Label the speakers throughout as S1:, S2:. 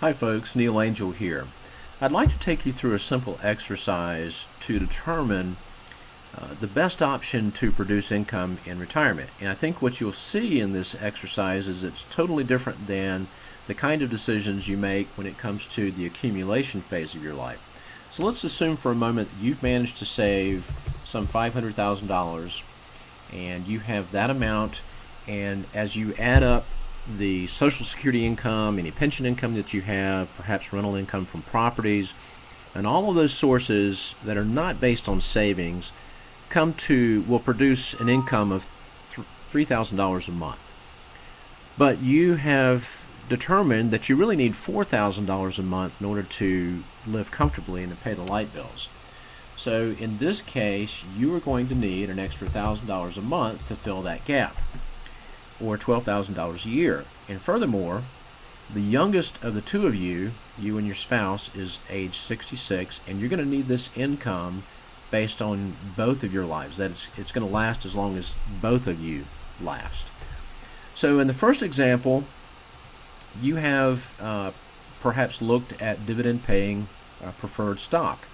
S1: Hi folks, Neil Angel here. I'd like to take you through a simple exercise to determine the best option to produce income in retirement. And I think what you'll see in this exercise is it's totally different than the kind of decisions you make when it comes to the accumulation phase of your life. So let's assume for a moment that you've managed to save some $500,000 and you have that amount, and as you add up the Social Security income, any pension income that you have, perhaps rental income from properties, and all of those sources that are not based on savings will produce an income of $3,000 a month. But you have determined that you really need $4,000 a month in order to live comfortably and to pay the light bills. So in this case, you are going to need an extra $1,000 a month to fill that gap, or $12,000 a year. And furthermore, the youngest of the two of you and your spouse, is age 66, and you're going to need this income based on both of your lives. That it's going to last as long as both of you last. So in the first example, you have perhaps looked at dividend-paying preferred stock.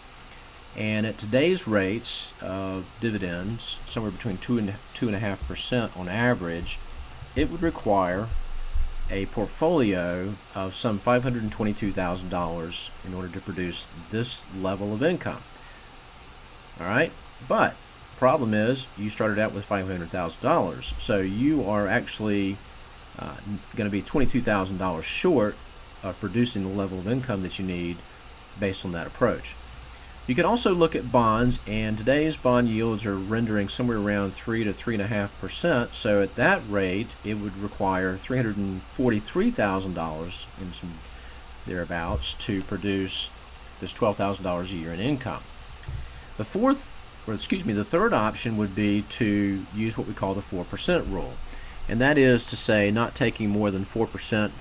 S1: And at today's rates of dividends, somewhere between 2 and 2.5% on average, it would require a portfolio of some $522,000 in order to produce this level of income. All right, but problem is you started out with $500,000, so you are actually going to be $22,000 short of producing the level of income that you need based on that approach. You can also look at bonds, and today's bond yields are rendering somewhere around 3 to 3.5%. So at that rate, it would require $343,000 in some thereabouts to produce this $12,000 a year in income. The third option would be to use what we call the 4% rule, and that is to say not taking more than 4%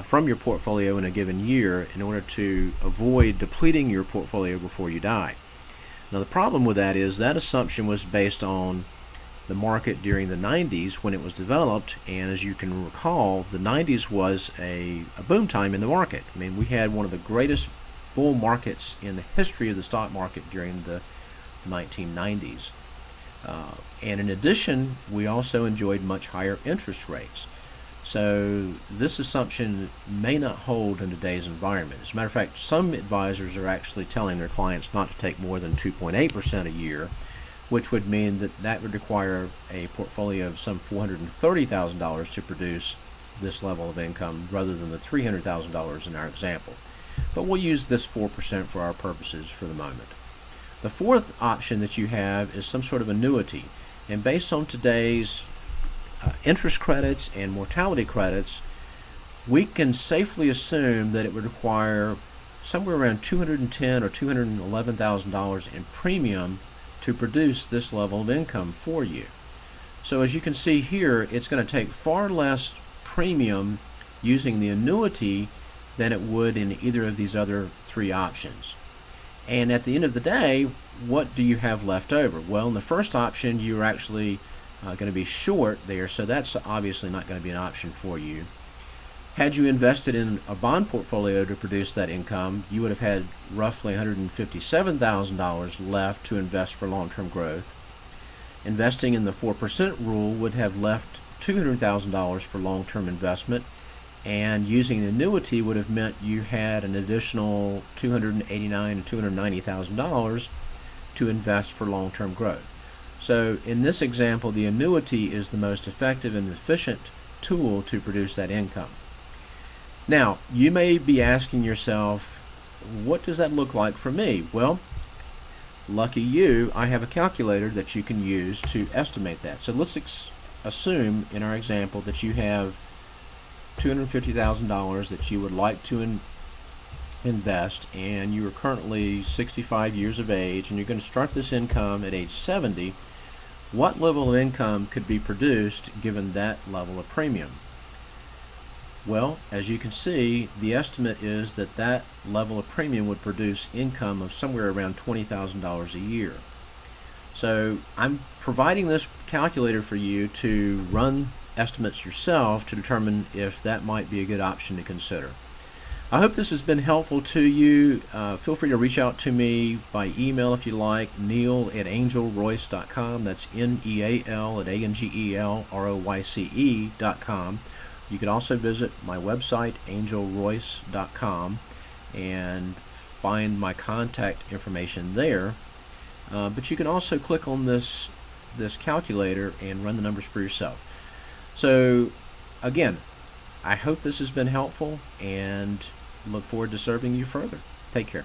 S1: from your portfolio in a given year in order to avoid depleting your portfolio before you die. Now the problem with that is that assumption was based on the market during the 90s when it was developed, and as you can recall, the 90s was a boom time in the market. I mean, we had one of the greatest bull markets in the history of the stock market during the 1990s. And in addition, we also enjoyed much higher interest rates. So this assumption may not hold in today's environment. As a matter of fact, some advisors are actually telling their clients not to take more than 2.8% a year, which would mean that would require a portfolio of some $430,000 to produce this level of income rather than the $300,000 in our example. But we'll use this 4% for our purposes for the moment. The fourth option that you have is some sort of annuity, and based on today's interest credits and mortality credits, we can safely assume that it would require somewhere around $210,000 or $211,000 in premium to produce this level of income for you. So as you can see here, it's going to take far less premium using the annuity than it would in either of these other three options. And at the end of the day, what do you have left over? Well, in the first option, you're actually going to be short there, so that's obviously not going to be an option for you. Had you invested in a bond portfolio to produce that income, you would have had roughly $157,000 left to invest for long-term growth. Investing in the 4% rule would have left $200,000 for long-term investment, and using an annuity would have meant you had an additional $289,000 to $290,000 to invest for long-term growth. So in this example, the annuity is the most effective and efficient tool to produce that income. Now, you may be asking yourself, what does that look like for me? Well, lucky you, I have a calculator that you can use to estimate that. So let's assume in our example that you have $250,000 that you would like to invest, and you are currently 65 years of age, and you're going to start this income at age 70. What level of income could be produced given that level of premium? Well, as you can see, the estimate is that that level of premium would produce income of somewhere around $20,000 a year. So I'm providing this calculator for you to run estimates yourself to determine if that might be a good option to consider. I hope this has been helpful to you. Feel free to reach out to me by email if you like, neil@angelroyce.com. That's NEAL@ANGELROYCE.com. You can also visit my website, angelroyce.com, and find my contact information there. But you can also click on this calculator and run the numbers for yourself. So again, I hope this has been helpful and look forward to serving you further. Take care.